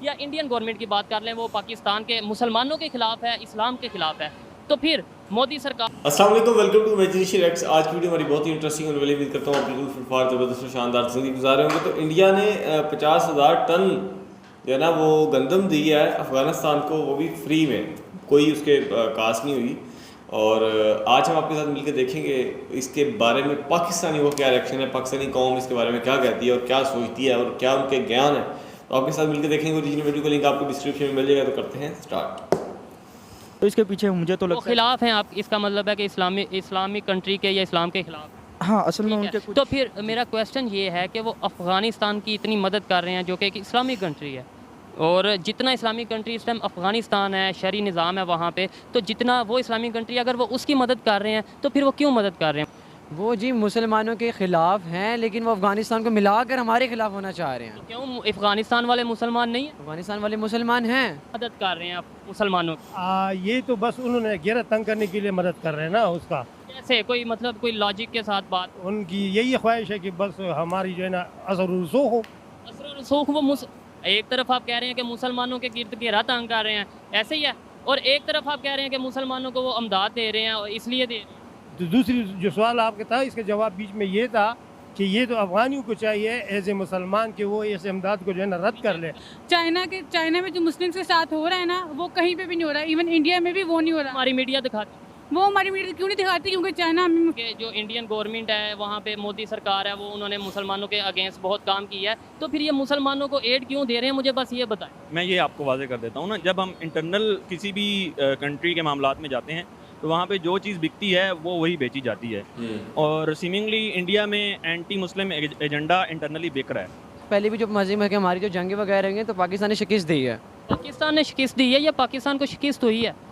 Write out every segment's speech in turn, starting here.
या Indian government की बात कर लें, वो पाकिस्तान के मुसलमानों के खिलाफ है, इस्लाम के खिलाफ है, तो फिर मोदी सरकार। अस्सलाम वालेकुम, वेलकम टू मेजरिशी रेक्स। आज की वीडियो हमारी बहुत ही इंटरेस्टिंग और उम्मीद करता हूँ आप बिल्कुल फुलफार ज़बरदस्त और शानदार ज़िंदगी गुजार रहे होंगे। तो इंडिया ने 50,000 टन जो है ना वो गंदम दी है अफ़गानिस्तान को, वो भी फ्री में, कोई उसके कास्ट नहीं हुई। और आज हम आपके साथ मिलकर देखेंगे इसके बारे में पाकिस्तानी को क्या रिएक्शन है, पाकिस्तानी कौम इसके बारे में क्या कहती है और क्या सोचती है और क्या उनके ज्ञान है। तो आपके साथ मिलकर देखेंगे। ओरिजिनल वीडियो का लिंक आपको डिस्क्रिप्शन में मिल जाएगा। तो करते हैं स्टार्ट। तो इसके पीछे मुझे तो लगता है खिलाफ हैं आप, इसका मतलब है कि इस्लामिक कंट्री के या इस्लाम के खिलाफ। हाँ, असल में उनके कुछ तो फिर मेरा क्वेश्चन ये है कि वो अफ़गानिस्तान की इतनी मदद कर रहे हैं जो कि एक इस्लामिक कंट्री है, और जितना इस्लामिक कंट्री इस टाइम अफ़गानिस्तान है, शरी निज़ाम है वहाँ पे, तो जितना वो इस्लामिक कंट्री अगर वो उसकी मदद कर रहे हैं तो फिर वो क्यों मदद कर रहे हैं? वो जी मुसलमानों के ख़िलाफ़ हैं, लेकिन वो अफ़गानिस्तान को मिलाकर हमारे ख़िलाफ़ होना चाह रहे हैं। तो क्यों अफ़गानिस्तान वाले मुसलमान नहीं है, अफ़गानिस्तान वाले मुसलमान हैं। मदद कर रहे हैं आप मुसलमानों की? ये तो बस उन्होंने घेरा तंग करने के लिए मदद कर रहे हैं ना उसका। कैसे, कोई मतलब कोई लॉजिक के साथ बात? उनकी यही ख्वाहिश है कि बस हमारी जो है ना असर रसूख हो। असर रसूख वो एक तरफ आप कह रहे हैं कि मुसलमानों के गिर्द घेरा तंग कर रहे हैं, ऐसे ही है, और एक तरफ आप कह रहे हैं कि मुसलमानों को वो अमदाद दे रहे हैं और इसलिए दे रहे हैं। तो दूसरी जो सवाल आपका था, इसका जवाब बीच में ये था कि ये तो अफ़गानियों को चाहिए एज ए मुसलमान कि वो इस इमदाद को जो है ना रद्द कर ले। चाइना में जो मुस्लिम्स के साथ हो रहा है ना, वो कहीं पे भी नहीं हो रहा। इवन इंडिया में भी वो नहीं हो रहा। हमारी मीडिया दिखाती, वो हमारी मीडिया क्यों नहीं दिखाती? क्योंकि चाइना हमें कि जो इंडियन गवर्नमेंट है वहाँ पे मोदी सरकार है, वो उन्होंने मुसलमानों के अगेंस्ट बहुत काम किया है, तो फिर ये मुसलमानों को एड क्यों दे रहे हैं? मुझे बस ये बताएं। मैं ये आपको वाज़ेह कर देता हूँ ना, जब हम इंटरनल किसी भी कंट्री के मामलात में जाते हैं तो वहाँ पे जो चीज़ बिकती है वो वही बेची जाती है। और सीमिंगली इंडिया में एंटी मुस्लिम एजेंडा इंटरनली बिक रहा है। पहले भी जो मज़ीद में हमारी जो जंगें वगैरह हुई हैं तो पाकिस्तान ने शिकस्त दी है। पाकिस्तान ने शिकस्त दी है या पाकिस्तान को शिकस्त हुई है?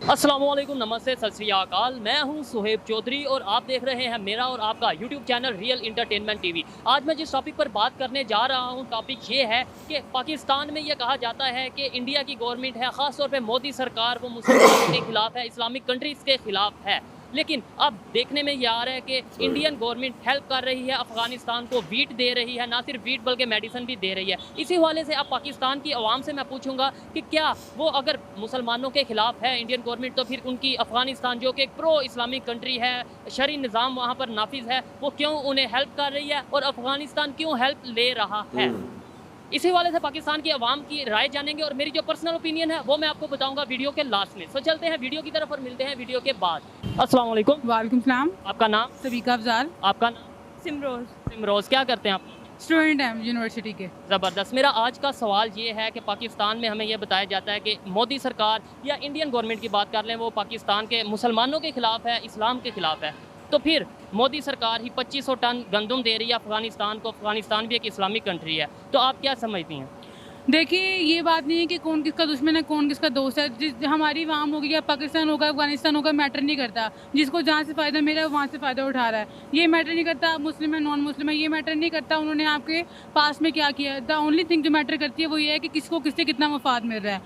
अस्सलामुअलैकुम, नमस्ते, सत श्री अकाल। मैं हूं सुहेब चौधरी और आप देख रहे हैं मेरा और आपका YouTube channel real entertainment TV. आज मैं जिस टॉपिक पर बात करने जा रहा हूं, टॉपिक ये है कि पाकिस्तान में ये कहा जाता है कि इंडिया की गवर्नमेंट है, ख़ास तौर पे मोदी सरकार, वो मुसलमानों के खिलाफ है, इस्लामिक कंट्रीज़ के खिलाफ है। लेकिन अब देखने में ये आ रहा है कि इंडियन गवर्नमेंट हेल्प कर रही है, अफ़गानिस्तान को वीट दे रही है, ना सिर्फ वीट बल्कि मेडिसिन भी दे रही है। इसी हवाले से अब पाकिस्तान की आवाम से मैं पूछूंगा कि क्या वो अगर मुसलमानों के खिलाफ है इंडियन गवर्नमेंट, तो फिर उनकी अफ़गानिस्तान जो कि एक प्रो इस्लामिक कंट्री है, शरी निज़ाम वहाँ पर नाफिज है, वो क्यों उन्हें हेल्प कर रही है और अफ़गानिस्तान क्यों हेल्प ले रहा है? इसी वाले से पाकिस्तान की आवाम की राय जानेंगे और मेरी जो पर्सनल ओपिनियन है वो मैं आपको बताऊंगा वीडियो के लास्ट में। सो चलते हैं वीडियो की तरफ और मिलते हैं वीडियो के बाद। अस्सलाम वालेकुम। वालेकुम सलाम। आपका नाम? सबीका अफजाल। आपका नाम? सिमरोज। सिमरोज। क्या करते हैं आप? स्टूडेंट हैं यूनिवर्सिटी के। ज़बरदस्त। मेरा आज का सवाल ये है कि पाकिस्तान में हमें यह बताया जाता है कि मोदी सरकार या इंडियन गवर्नमेंट की बात कर लें, वो पाकिस्तान के मुसलमानों के खिलाफ है, इस्लाम के खिलाफ है, तो फिर मोदी सरकार ही 2500 टन गंदम दे रही है अफ़गानिस्तान को। अफ़गानिस्तान भी एक इस्लामिक कंट्री है, तो आप क्या समझती हैं? देखिए, ये बात नहीं है कि कौन किसका दुश्मन है, कौन किसका दोस्त है। हमारी आवाम होगी या पाकिस्तान होगा, अफगानिस्तान होगा, मैटर नहीं करता। जिसको जहाँ से फ़ायदा मिला है वहाँ से फ़ायदा उठा रहा है। ये मैटर नहीं करता मुस्लिम है नॉन मुस्लिम है, ये मैटर नहीं करता उन्होंने आपके पास में क्या किया है। द ओनली थिंग जो मैटर करती है वो ये है कि किसको किससे कितना मफाद मिल रहा है।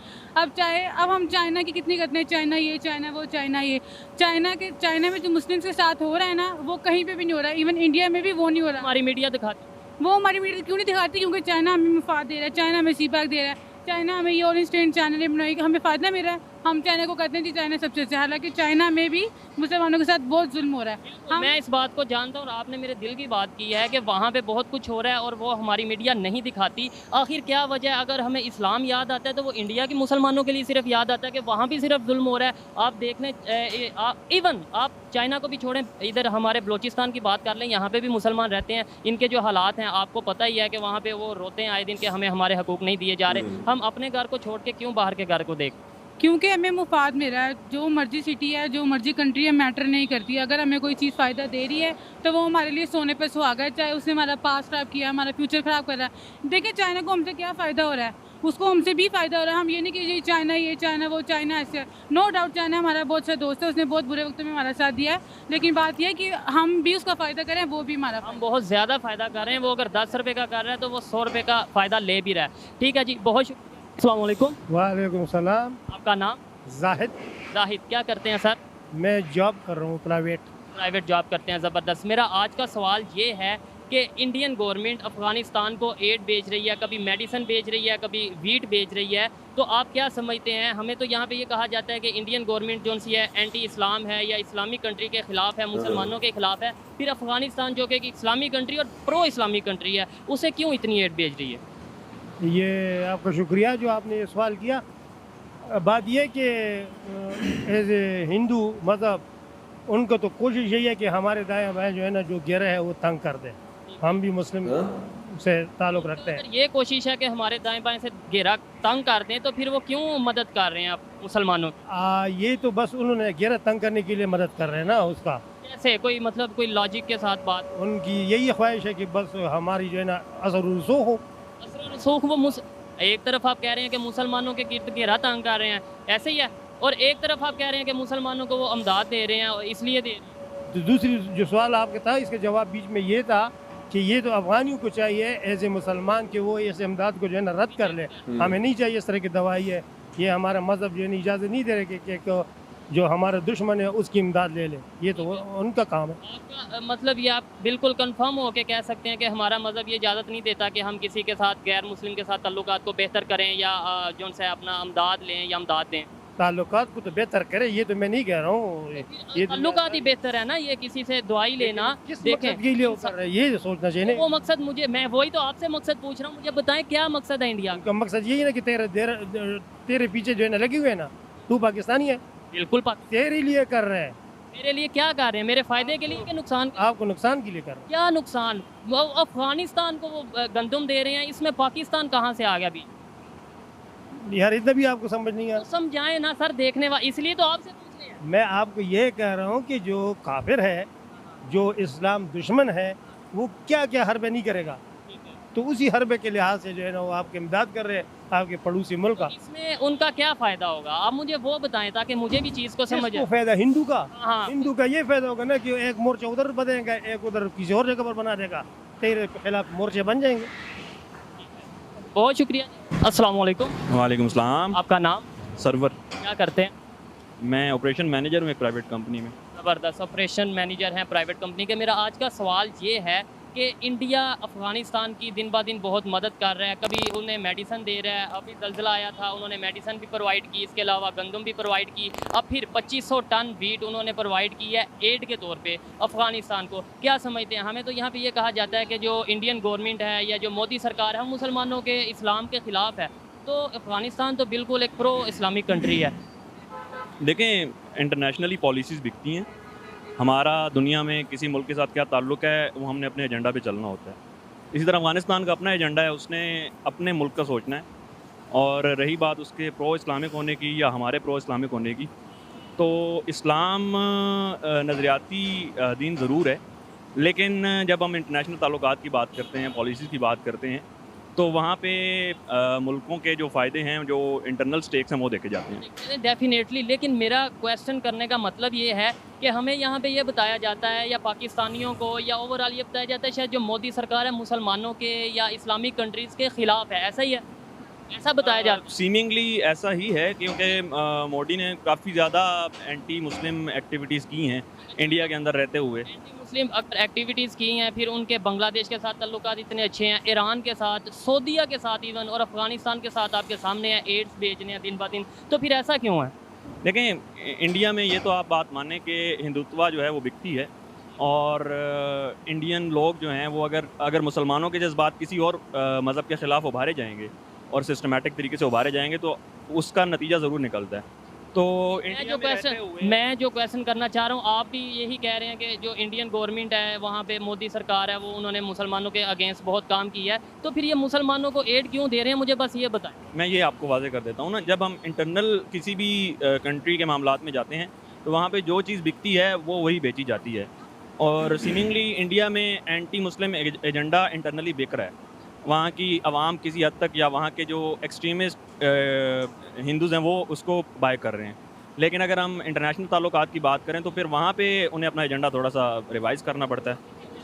अब हम चाइना की कितनी करते हैं, चाइना ये, चाइना वो, चाइना ये। चाइना में जो मुस्लिम के साथ हो रहा है ना, वो कहीं पर भी नहीं हो रहा। इवन इंडिया में भी वो नहीं हो रहा। हमारी मीडिया दिखाती, वो हमारी मीडिया क्यों नहीं दिखाती? क्योंकि चाइना हमें मफाद दे रहा है, चाइना हमें सीपैक दे रहा है, चाइना हमें ये ऑरेंज स्टैंड चैनल बनाई कि हमें फ़ायदा मिल रहा है। हम चाइना को कहते हैं कि चाइना सबसे अच्छा है, हालांकि चाइना में भी मुसलमानों के साथ बहुत जुल्म हो रहा है। मैं इस बात को जानता हूँ और आपने मेरे दिल की बात की है कि वहाँ पे बहुत कुछ हो रहा है और वो हमारी मीडिया नहीं दिखाती। आखिर क्या वजह है? अगर हमें इस्लाम याद आता है तो वो इंडिया के मुसलमानों के लिए सिर्फ याद आता है कि वहाँ भी सिर्फ जुल्म हो रहा है। आप देखने इवन आप चाइना को भी छोड़ें, इधर हमारे बलोचिस्तान की बात कर लें, यहाँ पे भी मुसलमान रहते हैं। इनके जो हालात हैं आपको पता ही है कि वहाँ पे वो रोते हैं आए दिन कि हमें हमारे हकूक़ नहीं दिए जा रहे। हम अपने घर को छोड़ के क्यों बाहर के घर को देख? क्योंकि हमें मुफाद मिला है। जो मर्जी सिटी है, जो मर्जी कंट्री है, मैटर नहीं करती। अगर हमें कोई चीज़ फ़ायदा दे रही है तो वो हमारे लिए सोने पे सुहागा है, चाहे उसने हमारा पास ख़राब किया, हमारा फ्यूचर ख़राब कर रहा है। देखिए, चाइना को हमसे क्या फ़ायदा हो रहा है, उसको हमसे भी फ़ायदा हो रहा है। हम ये नहीं कि ये चाइना ये, चाइना वो, चाइना ऐसे। नो डाउट चाइना हमारा बहुत अच्छा दोस्त है, उसने बहुत बुरे वक्त में हमारा साथ दिया है, लेकिन बात यह है कि हम भी उसका फ़ायदा करें, वो भी हमारा। हम बहुत ज़्यादा फ़ायदा कर रहे हैं। वो अगर 10 रुपये का कर रहा है तो वो 100 रुपये का फ़ायदा ले भी रहा है। ठीक है जी, बहुत शुक्रिया। अस्सलाम वालेकुम। वालेकुम सलाम। आपका नाम? जाहिद। जाहिद। क्या करते हैं सर? मैं जॉब कर रहा हूँ प्राइवेट। प्राइवेट जॉब करते हैं, ज़बरदस्त। मेरा आज का सवाल ये है कि इंडियन गवर्नमेंट अफ़गानिस्तान को एड भेज रही है, कभी मेडिसिन भेज रही है, कभी वीट भेज रही है, तो आप क्या समझते हैं? हमें तो यहाँ पे ये कहा जाता है कि इंडियन गवर्नमेंट जो सी है एंटी इस्लाम है या इस्लामिक कंट्री के ख़िलाफ़ है, मुसलमानों के ख़िलाफ़ है, फिर अफ़गानिस्तान जो कि एक इस्लामिक कंट्री और प्रो इस्लामिक कंट्री है, उसे क्यों इतनी एड भेज रही है? ये आपका शुक्रिया जो आपने ये सवाल किया। बात यह कि एज ए हिंदू मतलब उनको तो कोशिश यही है कि हमारे दाएं बाएं जो है ना जो घेरा है वो तंग कर दें। हम भी मुस्लिम से ताल्लुक़ रखते हैं। अगर ये कोशिश है कि हमारे दाएं बाएं से घेरा तंग कर दें, तो फिर वो क्यों मदद कर रहे हैं आप मुसलमानों की? ये तो बस उन्होंने घेरा तंग करने के लिए मदद कर रहे हैं ना उसका। कैसे? कोई मतलब कोई लॉजिक के साथ बात? उनकी यही ख्वाहिश है कि बस हमारी जो है ना असर रसूख हो। असर रसूख वो एक तरफ आप कह रहे हैं कि मुसलमानों के गिर्द घेरा तंग कर रहे हैं, ऐसे ही है, और एक तरफ आप कह रहे हैं कि मुसलमानों को वो अमदाद दे रहे हैं, इसलिए दे रहे हैं। तो दूसरी जो सवाल आपका था इसका जवाब बीच में ये था कि ये तो अफगानियों को चाहिए एज ए मुसलमान कि वो इस इमदाद को जो है ना रद्द कर ले। हमें नहीं चाहिए इस तरह की दवाई है, ये हमारा मज़हब जो है इजाज़त नहीं दे रहे कि जो हमारा दुश्मन है उसकी इमदाद ले ले। ये तो उनका काम है। आपका मतलब ये आप बिल्कुल कंफर्म हो के कह सकते हैं कि हमारा मज़हब ये इजाज़त नहीं देता कि हम किसी के साथ गैर मुस्लिम के साथ ताल्लुकात को बेहतर करें या जो से अपना अमदाद लें या अमदाद दें? ताल्लुकात को तो बेहतर करे, ये तो मैं नहीं कह रहा हूँ। ये ताल्लुकात ही बेहतर है ना, ये किसी से दुआई लेना। किस देखें मकसद के लिए कर रहे हैं ये सोचना चाहिए। वो मकसद मुझे, मैं वही तो आपसे मकसद पूछ रहा हूँ, मुझे बताएं क्या मकसद है इंडिया का? उनका मकसद यही है ना कि तेरे पीछे जो है ना लगे हुए हैं ना, तू पाकिस्तानी है, बिल्कुल तेरे लिए कर रहे हैं। मेरे लिए क्या कर रहे हैं? मेरे फायदे के लिए कि नुकसान? आपको नुकसान के लिए कर रहे क्या नुकसान? वो अफगानिस्तान को वो गंदम दे रहे हैं, इसमें पाकिस्तान कहाँ से आ गया भी? हैं। यार इतना भी आपको समझ नहीं आ तो समझाएं ना सर, देखने वाले, इसलिए तो आपसे पूछ रहे हैं। मैं आपको ये कह रहा हूँ कि जो काफिर है, जो इस्लाम दुश्मन है, वो क्या क्या हरबे नहीं करेगा, तो उसी हरबे के लिहाज से जो है ना वो आपकी इमदाद कर रहे हैं, आपके पड़ोसी मुल्क का। इसमें उनका क्या फायदा होगा? आप मुझे वो बताएं ताकि मुझे भी चीज़ को समझ किसको आए। फायदा? हिंदू का। हाँ। हिंदू का ये फायदा होगा ना कि एक मोर्चा उधर बनेगा, एक उधर किसी और जगह पर बना देगा, तेरे खिलाफ मोर्चे बन जाएंगे। बहुत शुक्रिया। अस्सलाम वालेकुम। वालेकुम सलाम। आपका नाम? सरवर। क्या करते हैं? मैं ऑपरेशन मैनेजर हूँ एक प्राइवेट कंपनी में। ज़बरदस्त, ऑपरेशन मैनेजर हैं प्राइवेट कंपनी के। मेरा आज का सवाल ये है कि इंडिया अफ़गानिस्तान की दिन ब दिन बहुत मदद कर रहा है, कभी उन्हें मेडिसन दे रहा है, अभी ज़लज़ला आया था उन्होंने मेडिसन भी प्रोवाइड की, इसके अलावा गंदम भी प्रोवाइड की, अब फिर 2500 टन वीट उन्होंने प्रोवाइड की है एड के तौर पे अफ़गानिस्तान को। क्या समझते हैं? हमें तो यहाँ पे ये कहा जाता है कि जो इंडियन गवर्नमेंट है या जो मोदी सरकार है वो मुसलमानों के इस्लाम के ख़िलाफ़ है, तो अफ़गानिस्तान तो बिल्कुल एक प्रो इस्लामिक कंट्री है। देखें, इंटरनेशनली पॉलिसीज़ बिकती हैं। हमारा दुनिया में किसी मुल्क के साथ क्या ताल्लुक़ है वो हमने अपने एजेंडा पे चलना होता है। इसी तरह अफ़गानिस्तान का अपना एजेंडा है, उसने अपने मुल्क का सोचना है। और रही बात उसके प्रो इस्लामिक होने की या हमारे प्रो इस्लामिक होने की, तो इस्लाम नज़रियाती दीन ज़रूर है, लेकिन जब हम इंटरनेशनल ताल्लुकात की बात करते हैं, पॉलिसीज़ की बात करते हैं, तो वहाँ पे मुल्कों के जो फ़ायदे हैं, जो इंटरनल स्टेक्स हैं, वो देखे जाते हैं। डेफिनेटली, लेकिन मेरा क्वेश्चन करने का मतलब ये है कि हमें यहाँ पे ये बताया जाता है या पाकिस्तानियों को या ओवरऑल ये बताया जाता है शायद जो मोदी सरकार है मुसलमानों के या इस्लामिक कंट्रीज़ के ख़िलाफ़ है, ऐसा ही है? ऐसा बताया जाता है? सीमिंगली ऐसा ही है, क्योंकि मोदी ने काफ़ी ज़्यादा एंटी मुस्लिम एक्टिविटीज़ की हैं इंडिया के अंदर रहते हुए। एंटी मुस्लिम एक्टिविटीज़ की हैं, फिर उनके बांग्लादेश के साथ ताल्लुकात इतने अच्छे हैं, ईरान के साथ, सऊदीया के साथ इवन, और अफ़गानिस्तान के साथ आपके सामने है एड्स बेचने हैं दिन ब दिन, तो फिर ऐसा क्यों है? देखें, इंडिया में ये तो आप बात मानें कि हिंदुत्व जो है वो बिकती है, और इंडियन लोग जो हैं वो अगर मुसलमानों के जज्बात किसी और मज़हब के ख़िलाफ़ उभारे जाएंगे और सिस्टमेटिक तरीके से उभारे जाएंगे तो उसका नतीजा ज़रूर निकलता है। तो मैं जो क्वेश्चन करना चाह रहा हूँ, आप भी यही कह रहे हैं कि जो इंडियन गवर्नमेंट है वहाँ पे मोदी सरकार है वो उन्होंने मुसलमानों के अगेंस्ट बहुत काम किया है, तो फिर ये मुसलमानों को एड क्यों दे रहे हैं? मुझे बस ये बताएं। मैं ये आपको वाज़ेह कर देता हूँ ना, जब हम इंटरनल किसी भी कंट्री के मामलात में जाते हैं तो वहाँ पे जो चीज़ बिकती है वो वही बेची जाती है, और सीमिंगली इंडिया में एंटी मुस्लिम एजेंडा इंटरनली बिक रहा है। वहाँ की आवाम किसी हद तक, या वहाँ के जो एक्सट्रीमिस्ट हिंदूज़ हैं वो उसको बाय कर रहे हैं। लेकिन अगर हम इंटरनेशनल ताल्लुकात की बात करें तो फिर वहाँ पे उन्हें अपना एजेंडा थोड़ा सा रिवाइज़ करना पड़ता है।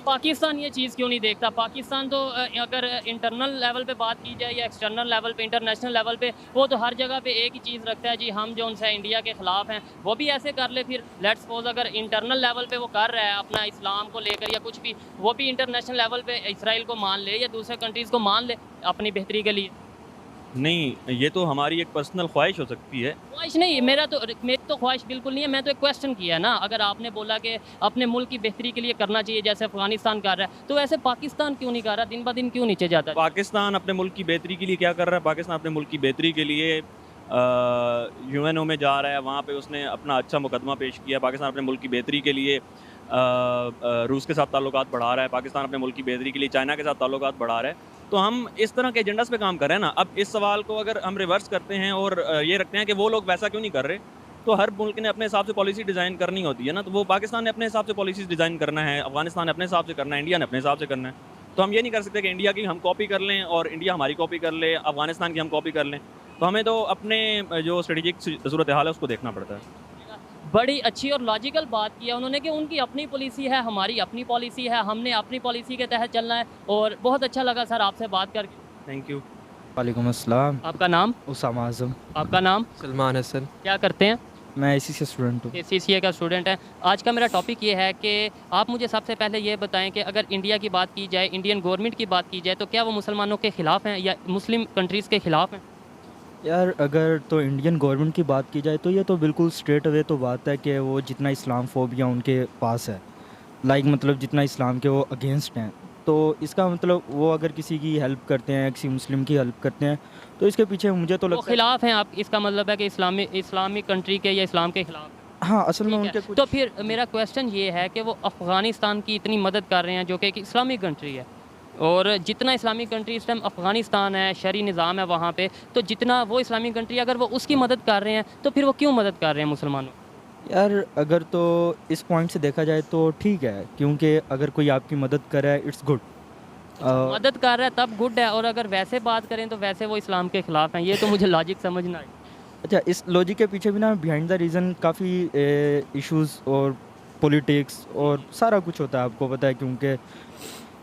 पाकिस्तान ये चीज़ क्यों नहीं देखता? पाकिस्तान तो अगर इंटरनल लेवल पे बात की जाए या एक्सटर्नल लेवल पे, इंटरनेशनल लेवल पे, वो तो हर जगह पे एक ही चीज़ रखता है जी, हम जो उनसे इंडिया के ख़िलाफ़ हैं। वो भी ऐसे कर ले फिर, लेट्स सपोज अगर इंटरनल लेवल पे वो कर रहा है अपना इस्लाम को लेकर या कुछ भी, वो भी इंटरनेशनल लेवल पे इसराइल को मान ले या दूसरे कंट्रीज़ को मान ले अपनी बेहतरी के लिए। नहीं, ये तो हमारी एक पर्सनल ख्वाहिश हो सकती है। ख्वाहिश नहीं, मेरी तो ख्वाहिश बिल्कुल नहीं है। मैं तो एक क्वेश्चन किया ना, अगर आपने बोला कि अपने मुल्क की बेहतरी के लिए करना चाहिए जैसे अफगानिस्तान कर रहा है, तो ऐसे पाकिस्तान क्यों नहीं कर रहा? दिन ब दिन क्यों नीचे जाता है? पाकिस्तान अपने मुल्क की बेहतरी के लिए क्या कर रहा है? पाकिस्तान अपने मुल्क की बेहतरी के लिए यूएनओ में जा रहा है, वहाँ पे उसने अपना अच्छा मुकदमा पेश किया। पाकिस्तान अपने मुल्क की बेहतरी के लिए रूस के साथ ताल्लुकात बढ़ा रहा है। पाकिस्तान अपने मुल्क की बेहतरी के लिए चाइना के साथ ताल्लुकात बढ़ा रहा है। तो हम इस तरह के एजेंडास पे काम कर रहे हैं ना। अब इस सवाल को अगर हम रिवर्स करते हैं और ये रखते हैं कि वो लोग वैसा क्यों नहीं कर रहे, तो हर मुल्क ने अपने हिसाब से पॉलिसी डिज़ाइन करनी होती है ना। तो वो पाकिस्तान ने अपने हिसाब से पॉलिसीज़ डिज़ाइन करना है, अफगानिस्तान ने अपने हिसाब से करना है, इंडिया ने अपने हिसाब से करना है। तो हम ये नहीं कर सकते कि इंडिया की हम कॉपी कर लें और इंडिया हमारी कॉपी कर ले, अफगानिस्तान की हम कॉपी कर लें। तो हमें तो अपने जो स्ट्रेटेजिक सूरत हाल है उसको देखना पड़ता है। बड़ी अच्छी और लॉजिकल बात किया उन्होंने कि उनकी अपनी पॉलिसी है, हमारी अपनी पॉलिसी है, हमने अपनी पॉलिसी के तहत चलना है। और बहुत अच्छा लगा सर आपसे बात करके। Thank you. वालेकुम अस्सलाम। आपका नाम? उसामा आज़म। आपका नाम? सलमान हसन। क्या करते हैं? मैं इसी से स्टूडेंट हूँ। CCA का स्टूडेंट है। आज का मेरा टॉपिक ये है कि आप मुझे सबसे पहले ये बताएं कि अगर इंडिया की बात की जाए, इंडियन गवर्नमेंट की बात की जाए, तो क्या वो मुसलमानों के ख़िलाफ़ हैं या मुस्लिम कंट्रीज़ के ख़िलाफ़ हैं? यार अगर तो इंडियन गवर्नमेंट की बात की जाए तो ये तो बिल्कुल स्ट्रेट अवे तो बात है कि वो जितना इस्लाम फोबिया उनके पास है, लाइक मतलब जितना इस्लाम के वो अगेंस्ट हैं, तो इसका मतलब वो अगर किसी की हेल्प करते हैं, किसी मुस्लिम की हेल्प करते हैं, तो इसके पीछे मुझे तो वो लगता है खिलाफ हैं आप, इसका मतलब है कि इस्लामिक कंट्री के या इस्लाम के खिलाफ। हाँ असल में ठीक उनके है। कुछ तो फिर मेरा क्वेश्चन ये है कि वो अफ़गानिस्तान की इतनी मदद कर रहे हैं जो कि एक इस्लामिक कंट्री है, और जितना इस्लामिक कंट्री इस टाइम अफ़गानिस्तान है, शरी निज़ाम है वहाँ पे, तो जितना वो इस्लामिक कंट्री अगर वो उसकी मदद कर रहे हैं तो फिर वो क्यों मदद कर रहे हैं मुसलमानों? यार अगर तो इस पॉइंट से देखा जाए तो ठीक है, क्योंकि अगर कोई आपकी मदद करे इट्स गुड। मदद कर रहा है तब गुड है, और अगर वैसे बात करें तो वैसे वो इस्लाम के ख़िलाफ़ हैं। ये तो मुझे लॉजिक समझना है। अच्छा, इस लॉजिक के पीछे भी ना बिहाइंड द रीज़न काफ़ी इश्यूज और पॉलिटिक्स और सारा कुछ होता है, आपको पता है। क्योंकि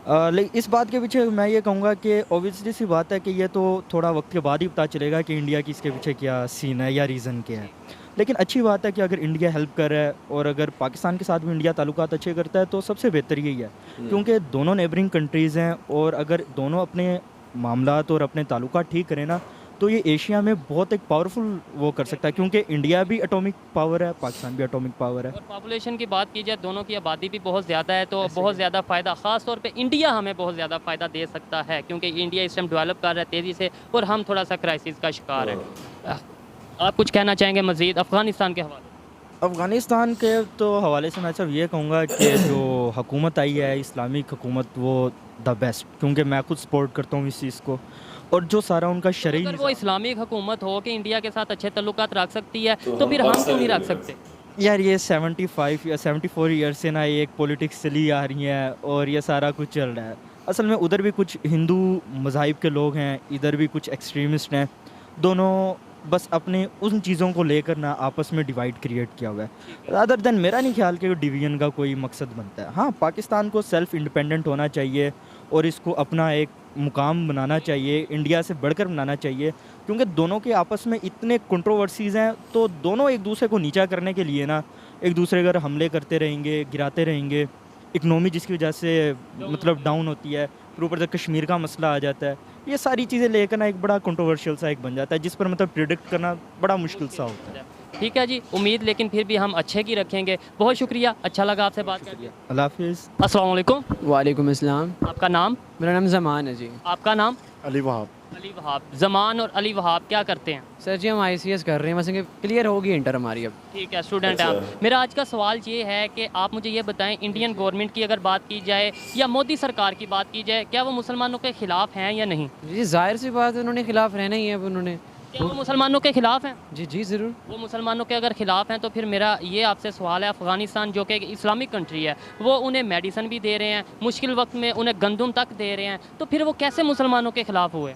लेकिन इस बात के पीछे मैं ये कहूँगा कि ऑब्वियसली सी बात है कि ये तो थोड़ा वक्त के बाद ही पता चलेगा कि इंडिया की इसके पीछे क्या सीन है या रीज़न क्या है। लेकिन अच्छी बात है कि अगर इंडिया हेल्प कर रहा है और अगर पाकिस्तान के साथ भी इंडिया ताल्लुकात अच्छे करता है तो सबसे बेहतर यही है, क्योंकि दोनों नेबरिंग कंट्रीज़ हैं, और अगर दोनों अपने मामलात और अपने ताल्लुकात ठीक करें ना, तो ये एशिया में बहुत एक पावरफुल वो कर सकता है, क्योंकि इंडिया भी एटॉमिक पावर है, पाकिस्तान भी एटॉमिक पावर है। और पॉपुलेशन की बात की जाए, दोनों की आबादी भी बहुत ज़्यादा है, तो बहुत ज़्यादा फ़ायदा, ख़ास तौर पे इंडिया हमें बहुत ज़्यादा फ़ायदा दे सकता है, क्योंकि इंडिया इस टाइम डेवलप कर रहा है तेज़ी से और हम थोड़ा सा क्राइसिस का शिकार है। आप कुछ कहना चाहेंगे मज़ीद अफ़गानिस्तान के हवाले? अफ़गानिस्तान के तो हवाले से मैं सिर्फ ये कहूँगा कि जो हुकूमत आई है इस्लामिक हुकूमत, वो द बेस्ट, क्योंकि मैं खुद सपोर्ट करता हूँ इस चीज़ को। और जो सारा उनका शरई अगर वो इस्लामिक हुकूमत हो कि इंडिया के साथ अच्छे ताल्लुकात रख सकती है, तो फिर हम क्यों नहीं रख सकते? यार ये 75 या 74 ईयर से ना एक पॉलिटिक्स चली आ रही है और ये सारा कुछ चल रहा है। असल में उधर भी कुछ हिंदू मज़ाहिब के लोग हैं, इधर भी कुछ एक्सट्रीमिस्ट हैं, दोनों बस अपने उन चीज़ों को लेकर ना आपस में डिवाइड क्रिएट किया हुआ है। अदर देन मेरा नहीं ख्याल कि डिवीजन का कोई मकसद बनता है। हाँ, पाकिस्तान को सेल्फ़ इंडिपेंडेंट होना चाहिए और इसको अपना एक मुकाम बनाना चाहिए, इंडिया से बढ़कर बनाना चाहिए, क्योंकि दोनों के आपस में इतने कंट्रोवर्सीज़ हैं, तो दोनों एक दूसरे को नीचा करने के लिए ना एक दूसरे पर हमले करते रहेंगे, गिराते रहेंगे, इकनॉमी जिसकी वजह से मतलब डाउन होती है, फिर ऊपर से कश्मीर का मसला आ जाता है। ये सारी चीज़ें लेकर ना एक बड़ा कंट्रोवर्शियल सा एक बन जाता है, जिस पर मतलब प्रिडिक्ट करना बड़ा मुश्किल सा होता है। ठीक है जी, उम्मीद लेकिन फिर भी हम अच्छे की रखेंगे। बहुत शुक्रिया, अच्छा लगा आपसे बात करके। अल्लाह हाफिज़। अस्सलाम वालेकुम। वालेकुम अस्सलाम। आपका नाम? मेरा नाम ज़मान है जी। आपका नाम? अली वहाब। अली वहाब। ज़मान और अली वहाब क्या करते हैं? सर जी हम ICS कर रहे हैं, बस क्लियर होगी इंटर हमारी अब। ठीक है, स्टूडेंट हैं आप। मेरा आज का सवाल ये है कि आप मुझे ये बताएं, इंडियन गवर्नमेंट की अगर बात की जाए या मोदी सरकार की बात की जाए, क्या वो मुसलमानों के ख़िलाफ़ हैं या नहीं? जी जाहिर सी बात है, उन्होंने खिलाफ रहना ही है। अब उन्होंने क्या वो मुसलमानों के ख़िलाफ़ हैं? जी ज़रूर। वो मुसलमानों के अगर ख़िलाफ़ हैं तो फिर मेरा ये आपसे सवाल है, अफ़गानिस्तान जो कि एक इस्लामिक कंट्री है, वो उन्हें मेडिसन भी दे रहे हैं, मुश्किल वक्त में उन्हें गंदम तक दे रहे हैं, तो फिर वो कैसे मुसलमानों के ख़िलाफ़ हुए?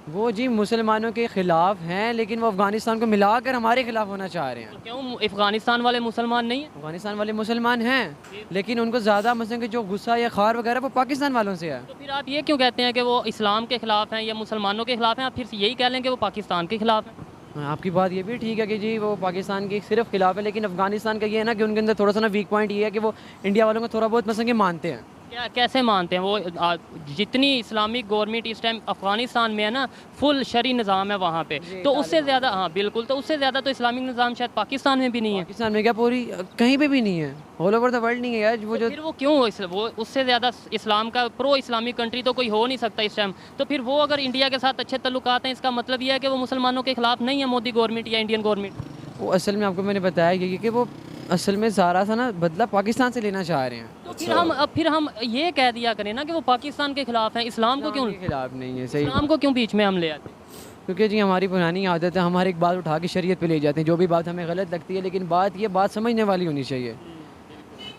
वो जी मुसलमानों के ख़िलाफ़ हैं, लेकिन वो अफ़गानिस्तान को मिलाकर हमारे ख़िलाफ़ होना चाह रहे हैं। तो क्यों अफ़गानिस्तान वाले मुसलमान नहीं हैं? अफ़गानिस्तान वाले मुसलमान हैं, लेकिन उनको ज़्यादा मसलन कि जो गुस्सा या ख़ार वगैरह वो पाकिस्तान वालों से है। तो फिर आप ये क्यों कहते हैं कि वो इस्लाम के ख़िलाफ़ हैं या मुसलमानों के ख़िलाफ़ हैं? आप फिर यही कह लें कि वो पाकिस्तान के ख़िलाफ़ हैं। हाँ, आपकी बात ये भी ठीक है कि जी वो पाकिस्तान के सिर्फ खिलाफ है, लेकिन अफ़गानिस्तान का ये है ना कि उनके अंदर थोड़ा सा ना वीक पॉइंट ये है कि वो इंडिया वालों को थोड़ा बहुत मसलन कि मानते हैं। क्या कैसे मानते हैं वो? जितनी इस्लामिक गवर्नमेंट इस टाइम अफ़गानिस्तान में है ना, फुल शरी निज़ाम है वहाँ पे, तो उससे ज़्यादा, हाँ बिल्कुल, तो उससे ज़्यादा तो इस्लामिक निज़ाम शायद पाकिस्तान में भी नहीं है। पाकिस्तान में क्या पूरी कहीं पे भी नहीं है, ऑल ओवर द वर्ल्ड नहीं है यार। वो जो फिर वो क्यों वो उससे ज़्यादा इस्लाम का प्रो इस्लामिक कंट्री तो कोई हो नहीं सकता इस टाइम। तो फिर वो अगर इंडिया के साथ अच्छे तल्लुकात हैं, इसका मतलब ये है कि वो मुसलमानों के ख़िलाफ़ नहीं है मोदी गवर्नमेंट या इंडियन गवर्नमेंट। वो असल में आपको मैंने बताया कि वो असल में सारा सा ना बदला पाकिस्तान से लेना चाह रहे हैं। तो फिर हम ये कह दिया करें ना कि वो पाकिस्तान के खिलाफ हैं, इस्लाम को क्यों, के खिलाफ नहीं है, सही। इस्लाम को क्यों बीच में हम ले आते हैं? क्योंकि जी हमारी पुरानी आदत है, हम हर एक बात उठा के शरीयत पे ले जाते हैं, जो भी बात हमें गलत लगती है, लेकिन बात समझने वाली होनी चाहिए।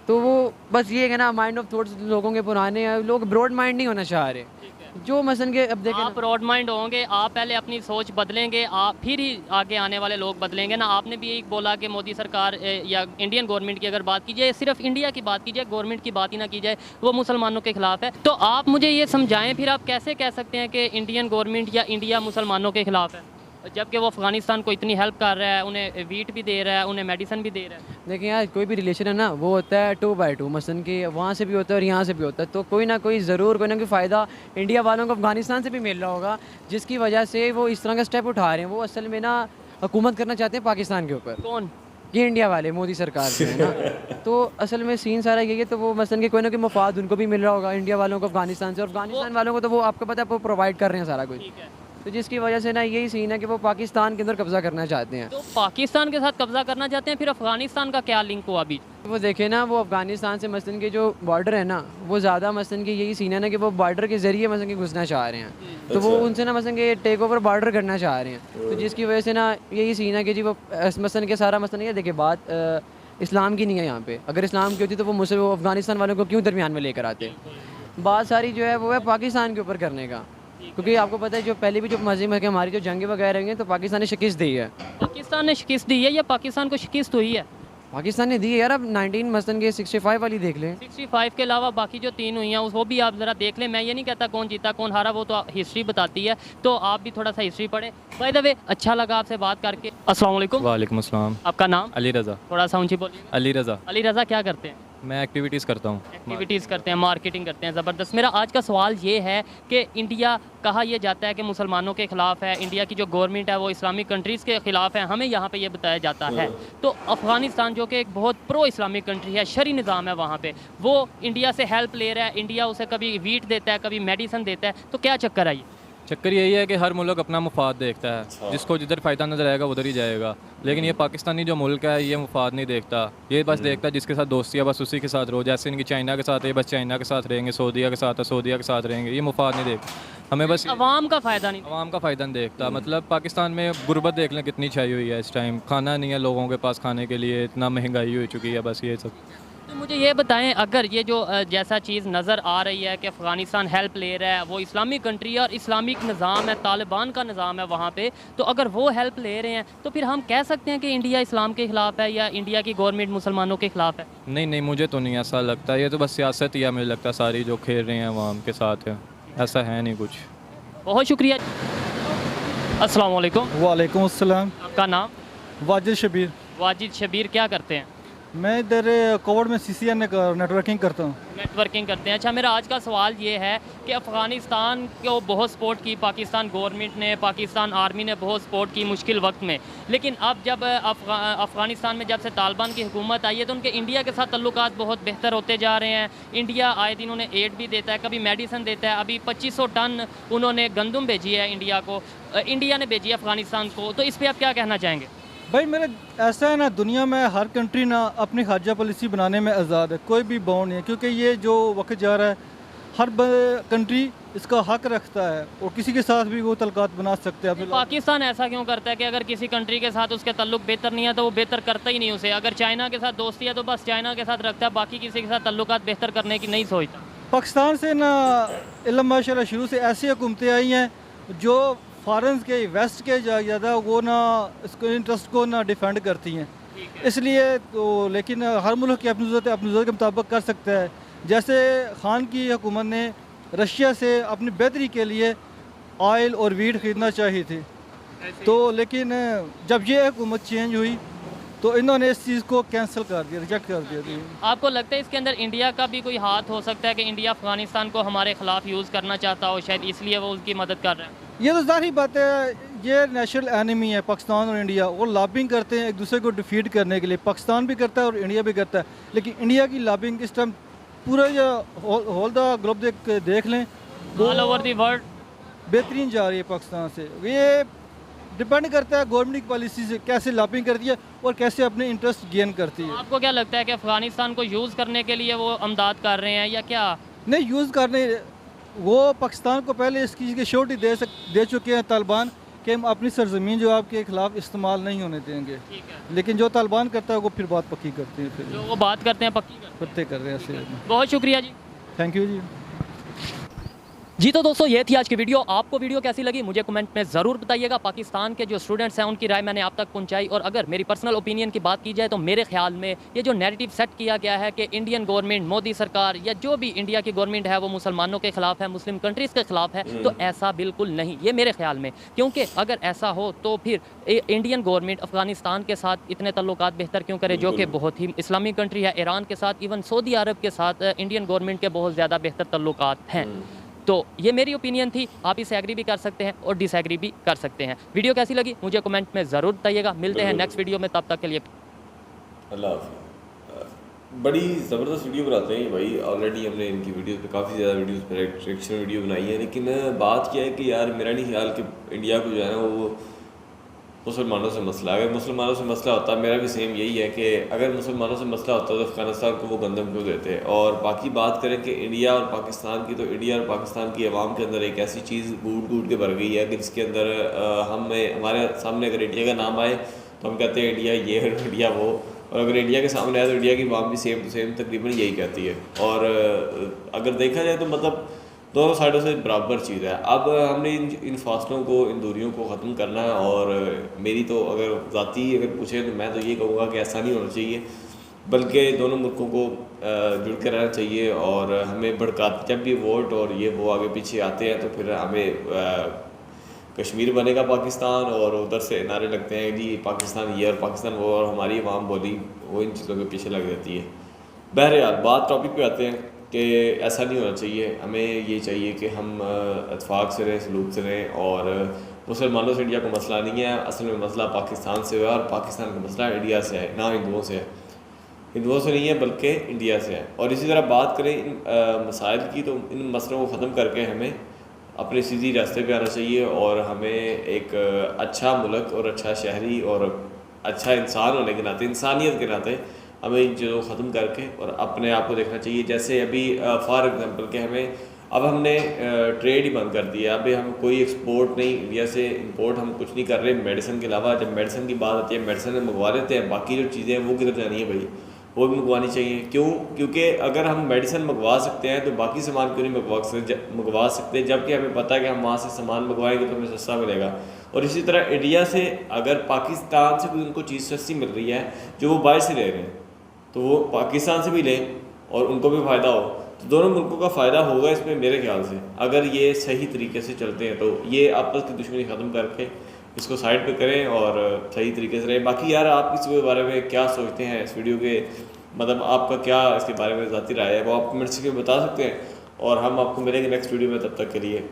तो वो बस ये है ना, माइंड ऑफ थॉट्स लोगों के पुराने हैं, लोग ब्रॉड माइंड नहीं होना चाह रहे। जो मसलन के अब देखें आप ब्रॉड माइंड होंगे, आप पहले अपनी सोच बदलेंगे, आप फिर ही आगे आने वाले लोग बदलेंगे ना। आपने भी यही बोला कि मोदी सरकार या इंडियन गवर्नमेंट की अगर बात की जाए, सिर्फ इंडिया की बात की जाए, गवर्नमेंट की बात ही ना की जाए, वो मुसलमानों के खिलाफ है। तो आप मुझे ये समझाएं फिर आप कैसे कह सकते हैं कि इंडियन गवर्नमेंट या इंडिया मुसलमानों के खिलाफ है, जबकि वो अफ़गानिस्तान को इतनी हेल्प कर रहा है, उन्हें वीट भी दे रहा है, उन्हें मेडिसिन भी दे रहा है। देखिए यार, कोई भी रिलेशन है ना, वो होता है 2 by 2, मसलन कि वहाँ से भी होता है और यहाँ से भी होता है। तो कोई ना कोई ज़रूर कोई ना कोई फ़ायदा इंडिया वालों को अफ़गानिस्तान से भी मिल रहा होगा, जिसकी वजह से वो इस तरह का स्टेप उठा रहे हैं। वो असल में ना हुकूमत करना चाहते हैं पाकिस्तान के ऊपर। कौन? ये इंडिया वाले, मोदी सरकार जो है ना। तो असल में सीन सारा यही है। तो वो मसलन कि कोई ना कोई मफाद उनको भी मिल रहा होगा इंडिया वालों को अफ़गानिस्तान से, और अफ़गानिस्तान वालों को तो वो आपको पता है वो प्रोवाइड कर रहे हैं सारा कुछ। तो जिसकी वजह से ना यही सीन है कि वो पाकिस्तान के अंदर कब्ज़ा करना चाहते हैं। तो पाकिस्तान के साथ कब्जा करना चाहते हैं, फिर अफ़गानिस्तान का क्या लिंक हुआ अभी? वो देखे ना, वो अफ़गानिस्तान से मसलन के जो बॉर्डर है ना, वो ज़्यादा मसलन की यही सीन है ना कि वो बॉर्डर के ज़रिए मसलन के घुसना चाह रहे हैं। तो वो उनसे ना मसलन के टेक ओवर बॉर्डर करना चाह रहे हैं। तो जिसकी वजह से ना यही सीन है कि जी वो मसलन के सारा मसलन ये देखिए, बात इस्लाम की नहीं है यहाँ पे। अगर इस्लाम की होती तो वो अफ़गानिस्तान वालों को क्यों दरमियान में लेकर आते। बात सारी जो है वो है पाकिस्तान के ऊपर करने का, क्योंकि आपको पता है जो पहले भी जो मज़ीम है कि हमारी जो जंग वगैरह हुई हैं, तो पाकिस्तान ने शिकस्त दी है। पाकिस्तान ने शिकस्त दी है या पाकिस्तान को शिकस्त हुई है? पाकिस्तान ने दी है यार। अब 19 मसलन के 65 वाली देख लें। 65 के अलावा बाकी जो 3 हुई हैं वो भी आप ज़रा देख लें। मैं ये नहीं कहता कौन जीता कौन हारा, वो तो हिस्ट्री बताती है, तो आप भी थोड़ा सा हिस्ट्री पढ़ें। बाय द वे, अच्छा लगा आपसे बात करके। अस्सलाम वालेकुम। वालेकुम अस्सलाम। आपका नाम? अली रज़ा। थोड़ा सा ऊंची बोलिए। अली रज़ा। अली रज़ा क्या करते हैं? मैं एक्टिविटीज़ करता हूँ। एक्टिविटीज़ करते हैं, मार्केटिंग करते हैं, ज़बरदस्त। मेरा आज का सवाल ये है कि इंडिया कहा यह जाता है कि मुसलमानों के ख़िलाफ़ है, इंडिया की जो गवर्नमेंट है वो इस्लामिक कंट्रीज़ के ख़िलाफ़ है, हमें यहाँ पे ये बताया जाता है। तो अफ़गानिस्तान जो कि एक बहुत प्रो इस्लामिक कंट्री है, शरी निज़ाम है वहाँ पे, वो इंडिया से हेल्प ले रहा है, इंडिया उसे कभी वीट देता है, कभी मेडिसिन देता है, तो क्या चक्कर है ये? चक्कर यही है कि हर मुल्क अपना मुफाद देखता है, जिसको जिधर फ़ायदा नज़र आएगा उधर ही जाएगा। लेकिन ये पाकिस्तानी जो मुल्क है ये मुफाद नहीं देखता, ये बस देखता है जिसके साथ दोस्ती है बस उसी के साथ रहो। जैसे इनकी चाइना के साथ है, बस चाइना के साथ रहेंगे, सऊदीया के साथ है, सऊदीया के साथ रहेंगे। ये मुफाद नहीं देखता, हमें बस अवाम का फ़ायदा नहीं। आवाम का फ़ायदा नहीं देखता। मतलब पाकिस्तान में गुर्बत देख लें कितनी छाई हुई है इस टाइम, खाना नहीं है लोगों के पास खाने के लिए, इतना महंगाई हो चुकी है, बस ये सब। तो मुझे ये बताएं, अगर ये जो जैसा चीज़ नज़र आ रही है कि अफ़गानिस्तान हेल्प ले रहा है, वो इस्लामिक कंट्री है और इस्लामिक निज़ाम है, तालिबान का निज़ाम है वहाँ पे, तो अगर वो हेल्प ले रहे हैं तो फिर हम कह सकते हैं कि इंडिया इस्लाम के ख़िलाफ़ है या इंडिया की गवर्नमेंट मुसलमानों के ख़िलाफ़ है? नहीं नहीं, मुझे तो नहीं ऐसा लगता। ये तो बस सियासत ही है, मुझे लगता है सारी जो खेल रहे हैं अवाम के साथ है, ऐसा है नहीं कुछ। बहुत शुक्रिया। अस्सलाम वालेकुम। वालेकुम अस्सलाम। आपका नाम? वाजिद शबीर। वाजिद शबीर क्या करते हैं? मैं इधर कोविड में CCN नेटवर्किंग करता हूँ। नेटवर्किंग करते हैं। अच्छा, मेरा आज का सवाल ये है कि अफ़गानिस्तान को बहुत सपोर्ट की पाकिस्तान गवर्नमेंट ने, पाकिस्तान आर्मी ने बहुत सपोर्ट की मुश्किल वक्त में, लेकिन अब जब अफ़गानिस्तान में जब से तालिबान की हुकूमत आई है तो उनके इंडिया के साथ तल्लुकात बहुत बेहतर होते जा रहे हैं। इंडिया आए दिन उन्हें एड भी देता है, कभी मेडिसिन देता है। अभी 2500 टन उन्होंने गंदम भेजी है इंडिया को, इंडिया ने भेजी है अफ़गानिस्तान को। तो इस पर आप क्या कहना चाहेंगे? भाई मेरा ऐसा है ना, दुनिया में हर कंट्री ना अपनी खारजा पॉलिसी बनाने में आज़ाद है, कोई भी बाउंड नहीं है। क्योंकि ये जो वक्त जा रहा है, हर कंट्री इसका हक रखता है और किसी के साथ भी वो तल्लुकात बना सकते हैं। पाकिस्तान ऐसा क्यों करता है कि अगर किसी कंट्री के साथ उसके तल्लुक बेहतर नहीं है तो वो बेहतर करता ही नहीं उसे? अगर चाइना के साथ दोस्ती है तो बस चाइना के साथ रखता है, बाकी किसी के साथ तल्लुकात बेहतर करने की नहीं सोचता। पाकिस्तान से ना इल्म माशाल्लाह शुरू से ऐसी हुकूमतें आई हैं जो फॉरेन के वेस्ट के ज़्यादा वो ना इसको इंटरेस्ट को ना डिफेंड करती हैं, इसलिए तो। लेकिन हर मुल्क की अपनी ज़रूरत के मुताबिक कर सकता है। जैसे खान की हुकूमत ने रशिया से अपनी बेहतरी के लिए ऑयल और वीट ख़रीदना चाहिए थी, तो लेकिन जब ये हुकूमत चेंज हुई तो इन्होंने इस चीज़ को कैंसिल कर दिया, रिजेक्ट कर दिया। आपको लगता है इसके अंदर इंडिया का भी कोई हाथ हो सकता है कि इंडिया अफगानिस्तान को हमारे खिलाफ यूज़ करना चाहता हो, शायद इसलिए वो उसकी मदद कर रहे हैं? ये तो ज़ाहिर बात है, ये नेशनल एनिमी है पाकिस्तान और इंडिया, वो लॉबिंग करते हैं एक दूसरे को डिफीट करने के लिए। पाकिस्तान भी करता है और इंडिया भी करता है, लेकिन इंडिया की लॉबिंग इस टाइम पूरा होल द ग्लोब देख लें, ऑल ओवर द वर्ल्ड बेहतरीन जा रही है पाकिस्तान से। ये डिपेंड करता है गवर्नमेंट की पॉलिसी से, कैसे लॉबिंग करती है और कैसे अपने इंटरेस्ट गेन करती है। आपको क्या लगता है कि अफगानिस्तान को यूज़ करने के लिए वो अमदाद कर रहे हैं या क्या? नहीं, यूज़ करने, वो पाकिस्तान को पहले इस चीज़ की श्योरिटी दे चुके हैं तालिबान कि हम अपनी सरजमीन जो आपके खिलाफ इस्तेमाल नहीं होने देंगे। लेकिन जो तालिबान करता है वो फिर बात पक्की करते हैं, फिर जो वो बात करते हैं पक्की करते कर रहे हैं। बहुत शुक्रिया जी, थैंक यू जी। जी तो दोस्तों ये थी आज की वीडियो। आपको वीडियो कैसी लगी मुझे कमेंट में ज़रूर बताइएगा। पाकिस्तान के जो स्टूडेंट्स हैं उनकी राय मैंने आप तक पहुंचाई, और अगर मेरी पर्सनल ओपिनियन की बात की जाए तो मेरे ख्याल में ये जो नैरेटिव सेट किया गया है कि इंडियन गवर्नमेंट, मोदी सरकार या जो भी इंडिया की गवर्नमेंट है वो मुसलमानों के खिलाफ है, मुस्लिम कंट्रीज़ के खिलाफ है, तो ऐसा बिल्कुल नहीं, ये मेरे ख्याल में। क्योंकि अगर ऐसा हो तो फिर इंडियन गवर्नमेंट अफगानिस्तान के साथ इतने तल्लुकात बेहतर क्यों करे, जो कि बहुत ही इस्लामिक कंट्री है। ईरान के साथ, इवन सऊदी अरब के साथ इंडियन गवर्नमेंट के बहुत ज़्यादा बेहतर तल्लुकात हैं। तो ये मेरी ओपिनियन थी, आप इसे एग्री भी कर सकते हैं और डिसएग्री भी कर सकते हैं। वीडियो कैसी लगी मुझे कमेंट में ज़रूर बताइएगा। मिलते हैं नेक्स्ट वीडियो में, तब तक के लिए अल्लाह हाफ़िज़। बड़ी ज़बरदस्त वीडियो बनाते हैं भाई, ऑलरेडी हमने इनकी वीडियो पे काफ़ी ज़्यादा वीडियोस पर रिएक्शन वीडियो बनाई है। लेकिन बात क्या है कि यार मेरा नहीं ख्याल कि इंडिया को जो है ना वो मुसलमानों से मसला, अगर मुसलमानों से मसला होता, मेरा भी सेम यही है कि अगर मुसलमानों से मसला होता तो अफ़गानिस्तान को वो गंदम क्यों देते। और बाकी बात करें कि इंडिया और पाकिस्तान की, तो इंडिया और पाकिस्तान की आवाम के अंदर एक ऐसी चीज़ गूट के भर गई है कि जिसके अंदर हमारे सामने अगर इंडिया का नाम आए तो हम कहते हैं इंडिया ये और इंडिया वो, और अगर इंडिया के सामने आए तो इंडिया की आवाम भी सेम टू सेम तकरीबन यही कहती है। और अगर देखा जाए तो मतलब दोनों साइडों से बराबर चीज़ है। अब हमने इन फासलों को, इन दूरियों को ख़त्म करना है। और मेरी तो अगर ज़ाती अगर पूछे तो मैं तो ये कहूँगा कि ऐसा नहीं होना चाहिए, बल्कि दोनों मुल्कों को जुड़ कर रहना चाहिए। और हमें भड़का, जब भी वोट और ये वो आगे पीछे आते हैं तो फिर हमें कश्मीर बनेगा पाकिस्तान, और उधर से नारे लगते हैं जी पाकिस्तान ये और पाकिस्तान वो, और हमारी आवाम बोली वो इन चीज़ों के पीछे लग जाती है। बहरहाल बात टॉपिक पे आते हैं कि ऐसा नहीं होना चाहिए। हमें ये चाहिए कि हम इत्फाक से रहें, सलूक से रहें। और मुसलमानों से इंडिया को मसला नहीं है, असल में मसला पाकिस्तान से है, और पाकिस्तान का मसला इंडिया से है, ना हिंदुओं से है। हिंदुओं से नहीं है बल्कि इंडिया से है। और इसी तरह बात करें इन मसाइल की, तो इन मसलों को ख़त्म करके हमें अपने सीधी रास्ते पे आना चाहिए। और हमें एक अच्छा मुल्क और अच्छा शहरी और अच्छा इंसान होने के नाते, इंसानियत के नाते हमें इन चीज़ों को ख़त्म करके और अपने आप को देखना चाहिए। जैसे अभी फॉर एग्ज़ाम्पल कि अब हमने ट्रेड ही बंद कर दिया, अभी हम कोई एक्सपोर्ट नहीं, इंडिया से इंपोर्ट हम कुछ नहीं कर रहे मेडिसिन के अलावा। जब मेडिसिन की बात आती है मेडिसिन मंगवा लेते हैं, बाकी जो चीज़ें हैं वो किधर जानी है भाई, वो भी मंगवानी चाहिए। क्यों? क्योंकि अगर हम मेडिसिन मंगवा सकते हैं तो बाकी सामान क्यों नहीं मंगवा सकते, जबकि हमें पता है कि हम वहाँ से सामान मंगवाएंगे तो हमें सस्ता मिलेगा। और इसी तरह इंडिया से अगर पाकिस्तान से कोई उनको चीज़ सस्ती मिल रही है जो वो बाहर से ले रहे हैं, तो वो पाकिस्तान से भी लें और उनको भी फ़ायदा हो, तो दोनों मुल्कों का फ़ायदा होगा इसमें मेरे ख्याल से। अगर ये सही तरीके से चलते हैं तो ये आपस की दुश्मनी ख़त्म करके इसको साइड पे करें और सही तरीके से रहें। बाकी यार आप इसके बारे में क्या सोचते हैं, इस वीडियो के मतलब आपका क्या इसके बारे में ज़ाती राय है, वो आप कमेंट्स में बता सकते हैं। और हम आपको मिलेंगे नेक्स्ट वीडियो में, तब तक के लिए